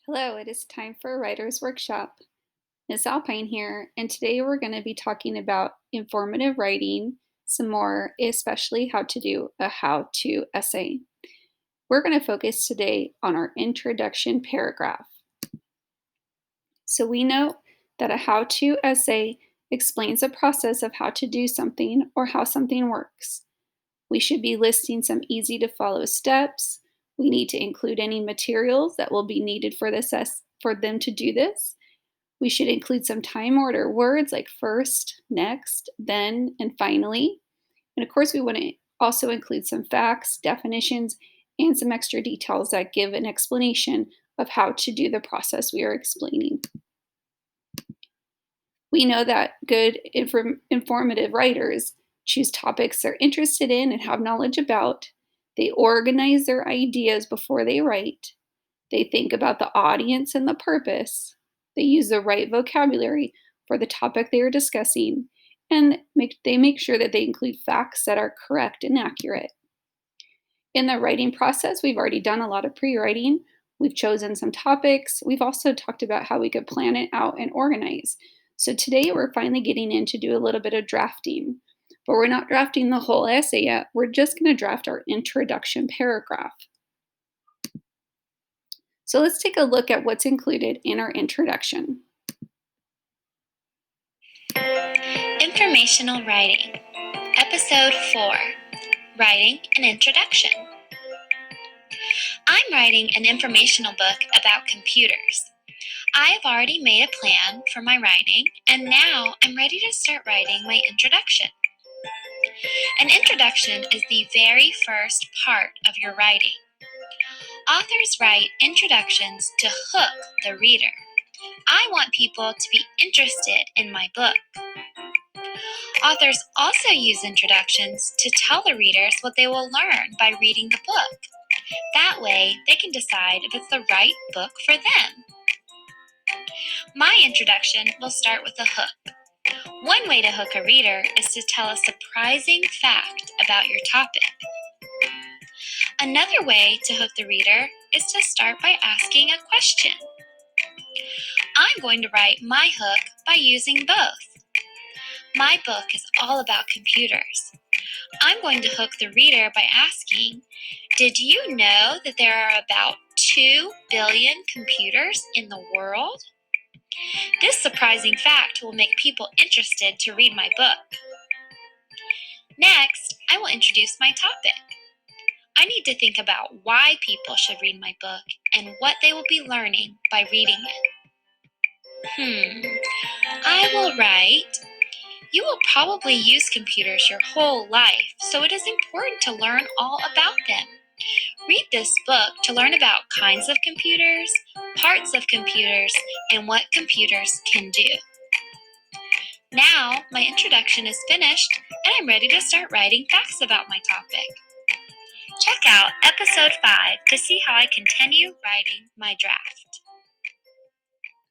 Hello, it is time for a writer's workshop. Miss Alpine here, and today we're going to be talking about informative writing some more, especially how to do a how to essay. We're going to focus today on our introduction paragraph. So we know that a how to essay explains the process of how to do something or how something works. We should be listing some easy to follow steps. We need to include any materials that will be needed for for them to do this. We should include some time order words like first, next, then, and finally. And of course, we want to also include some facts, definitions, and some extra details that give an explanation of how to do the process we are explaining. We know that good informative writers choose topics they're interested in and have knowledge about. They organize their ideas before they write. They think about the audience and the purpose. They use the right vocabulary for the topic they are discussing, and they make sure that they include facts that are correct and accurate. In the writing process, we've already done a lot of pre writing. We've chosen some topics. We've also talked about how we could plan it out and organize. So today we're finally getting in to do a little bit of drafting, but we're not drafting the whole essay yet. We're just going to draft our introduction paragraph. So let's take a look at what's included in our introduction. Informational Writing, Episode 4, Writing an Introduction. I'm writing an informational book about computers. I have already made a plan for my writing, and now I'm ready to start writing my introduction. An introduction is the very first part of your writing. Authors write introductions to hook the reader. I want people to be interested in my book. Authors also use introductions to tell the readers what they will learn by reading the book. That way, they can decide if it's the right book for them. My introduction will start with a hook. One way to hook a reader is to tell a surprising fact about your topic. Another way to hook the reader is to start by asking a question. I'm going to write my hook by using both. My book is all about computers. I'm going to hook the reader by asking, did you know that there are about 2 billion computers in the world? This surprising fact will make people interested to read my book. Next, I will introduce my topic. I need to think about why people should read my book and what they will be learning by reading it. I will write, you will probably use computers your whole life, so it is important to learn all about them. Read this book to learn about kinds of computers, parts of computers, and what computers can do. Now, my introduction is finished, and I'm ready to start writing facts about my topic. Check out episode 5 to see how I continue writing my draft.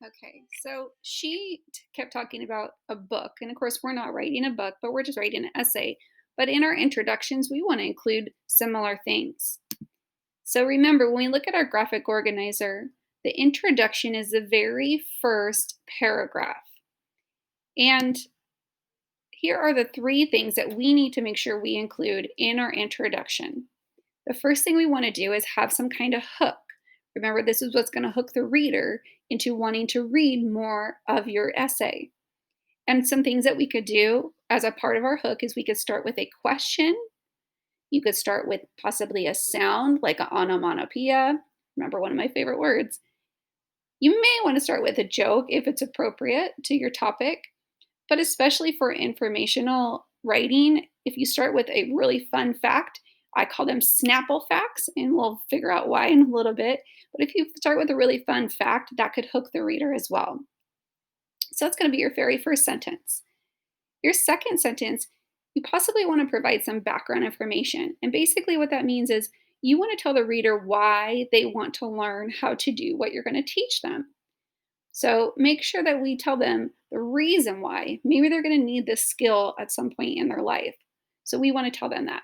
Okay, so she kept talking about a book, and of course, we're not writing a book, but we're just writing an essay. But in our introductions, we want to include similar things. So remember, when we look at our graphic organizer, the introduction is the very first paragraph. And here are the 3 things that we need to make sure we include in our introduction. The first thing we want to do is have some kind of hook. Remember, this is what's going to hook the reader into wanting to read more of your essay. And some things that we could do as a part of our hook is we could start with a question. You could start with possibly a sound like an onomatopoeia. Remember, one of my favorite words. You may want to start with a joke if it's appropriate to your topic, but especially for informational writing, if you start with a really fun fact, I call them Snapple facts, and we'll figure out why in a little bit. But if you start with a really fun fact, that could hook the reader as well. So that's going to be your very first sentence. Your second sentence, you possibly want to provide some background information. And basically, what that means is you want to tell the reader why they want to learn how to do what you're going to teach them. So make sure that we tell them the reason why. Maybe they're going to need this skill at some point in their life. So we want to tell them that.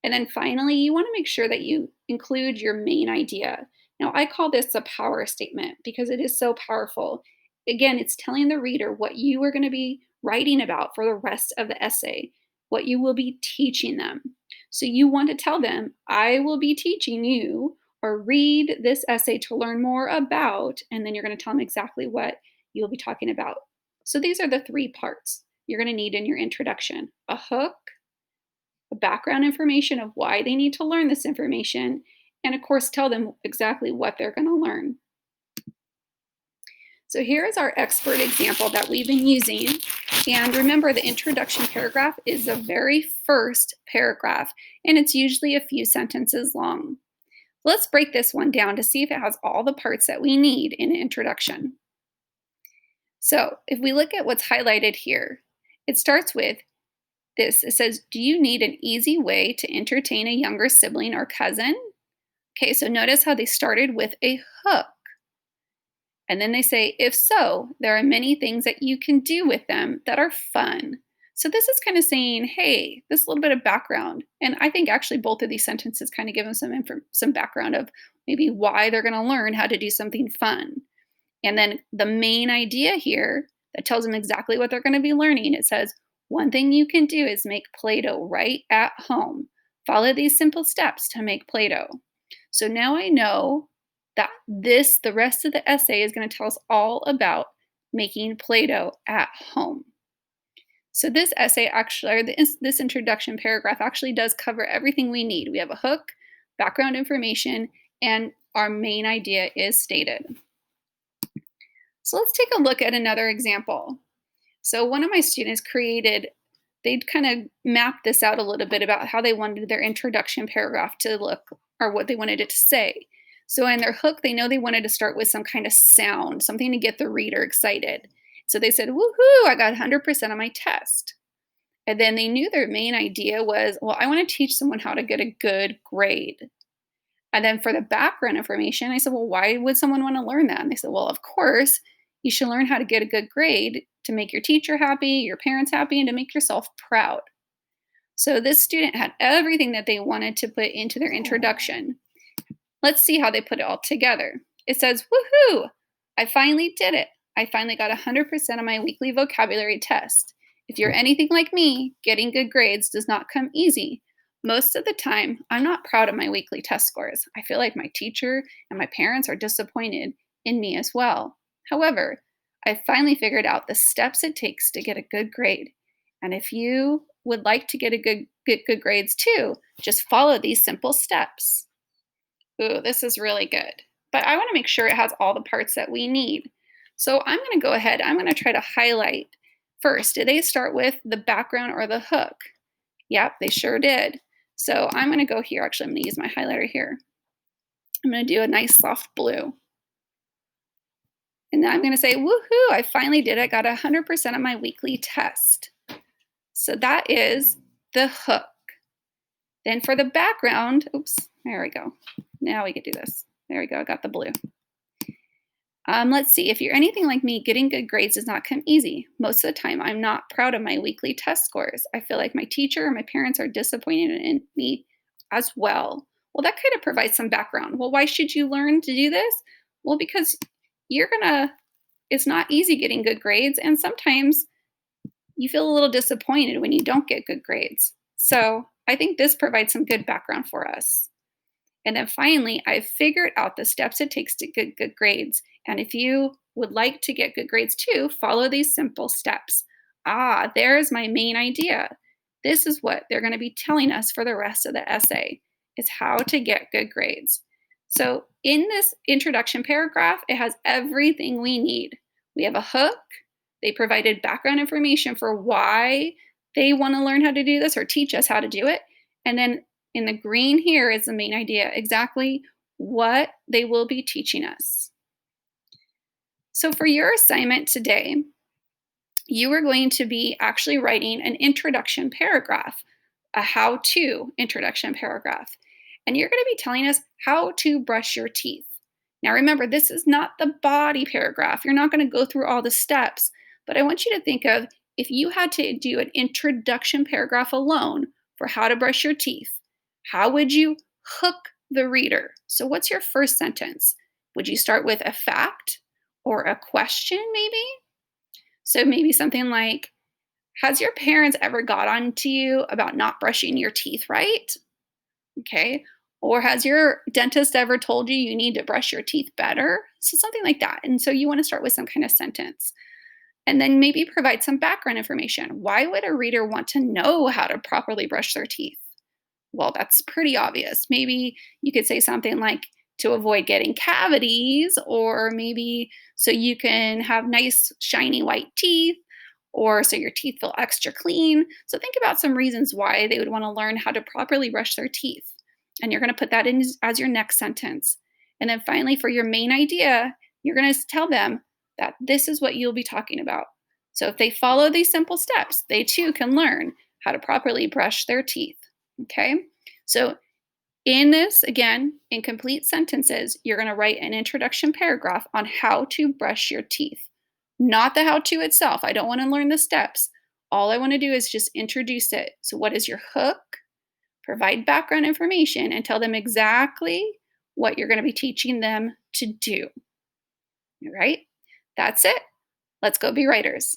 And then finally, you want to make sure that you include your main idea. Now, I call this a power statement because it is so powerful. Again, it's telling the reader what you are going to be writing about for the rest of the essay, what you will be teaching them. So you want to tell them, I will be teaching you, or read this essay to learn more about, and then you're going to tell them exactly what you'll be talking about. So these are the three parts you're going to need in your introduction: a hook, a background information of why they need to learn this information, and of course, tell them exactly what they're going to learn. So here is our expert example that we've been using. And remember, the introduction paragraph is the very first paragraph, and it's usually a few sentences long. Let's break this one down to see if it has all the parts that we need in an introduction. So if we look at what's highlighted here, it starts with this. It says, do you need an easy way to entertain a younger sibling or cousin? Okay, so notice how they started with a hook. And then they say, if so, there are many things that you can do with them that are fun. So this is kind of saying, hey, this little bit of background. And I think actually both of these sentences kind of give them some background of maybe why they're going to learn how to do something fun. And then the main idea here that tells them exactly what they're going to be learning, it says, one thing you can do is make Play-Doh right at home. Follow these simple steps to make Play-Doh. So now I know that the rest of the essay is going to tell us all about making Play-Doh at home. So this essay actually, or this introduction paragraph actually does cover everything we need. We have a hook, background information, and our main idea is stated. So let's take a look at another example. So one of my students they'd kind of mapped this out a little bit about how they wanted their introduction paragraph to look, or what they wanted it to say. So in their hook, they know they wanted to start with some kind of sound, something to get the reader excited. So they said, woohoo, I got 100% on my test. And then they knew their main idea was, well, I want to teach someone how to get a good grade. And then for the background information, I said, well, why would someone want to learn that? And they said, well, of course, you should learn how to get a good grade to make your teacher happy, your parents happy, and to make yourself proud. So this student had everything that they wanted to put into their introduction. Let's see how they put it all together. It says, woohoo, I finally did it. I finally got 100% on my weekly vocabulary test. If you're anything like me, getting good grades does not come easy. Most of the time, I'm not proud of my weekly test scores. I feel like my teacher and my parents are disappointed in me as well. However, I finally figured out the steps it takes to get a good grade. And if you would like to get good grades too, just follow these simple steps. Ooh, this is really good. But I want to make sure it has all the parts that we need. So I'm going to go ahead, I'm going to try to highlight first. Did they start with the background or the hook? Yep, they sure did. So I'm going to go here. Actually, I'm going to use my highlighter here. I'm going to do a nice soft blue. And then I'm going to say, woohoo, I finally did it. I got 100% on my weekly test. So that is the hook. Then for the background, oops, there we go. Now we can do this. There we go, I got the blue. Let's see, if you're anything like me, getting good grades does not come easy. Most of the time, I'm not proud of my weekly test scores. I feel like my teacher or my parents are disappointed in me as well. Well, that kind of provides some background. Well, why should you learn to do this? Well, because it's not easy getting good grades, and sometimes you feel a little disappointed when you don't get good grades. So I think this provides some good background for us. And then finally, I've figured out the steps it takes to get good grades. And if you would like to get good grades too, follow these simple steps. There's my main idea. This is what they're going to be telling us for the rest of the essay, is how to get good grades. So in this introduction paragraph, it has everything we need. We have a hook. They provided background information for why they want to learn how to do this or teach us how to do it. And then in the green here is the main idea, exactly what they will be teaching us. So for your assignment today, you are going to be actually writing an introduction paragraph, a how-to introduction paragraph. And you're going to be telling us how to brush your teeth. Now remember, this is not the body paragraph. You're not going to go through all the steps, but I want you to think of if you had to do an introduction paragraph alone for how to brush your teeth, how would you hook the reader. So, what's your first sentence? Would you start with a fact or a question, maybe? So, maybe something like, has your parents ever got on to you about not brushing your teeth right? Okay. Or has your dentist ever told you you need to brush your teeth better? So, something like that. And so, you want to start with some kind of sentence. And then maybe provide some background information. Why would a reader want to know how to properly brush their teeth? Well, that's pretty obvious. Maybe you could say something like to avoid getting cavities, or maybe so you can have nice, shiny white teeth, or so your teeth feel extra clean. So think about some reasons why they would want to learn how to properly brush their teeth. And you're going to put that in as your next sentence. And then finally, for your main idea, you're going to tell them that this is what you'll be talking about. So if they follow these simple steps, they too can learn how to properly brush their teeth. Okay. So in this, again, in complete sentences, you're going to write an introduction paragraph on how to brush your teeth, not the how to itself. I don't want to learn the steps. All I want to do is just introduce it. So, what is your hook? Provide background information and tell them exactly what you're going to be teaching them to do. All right. That's it. Let's go be writers.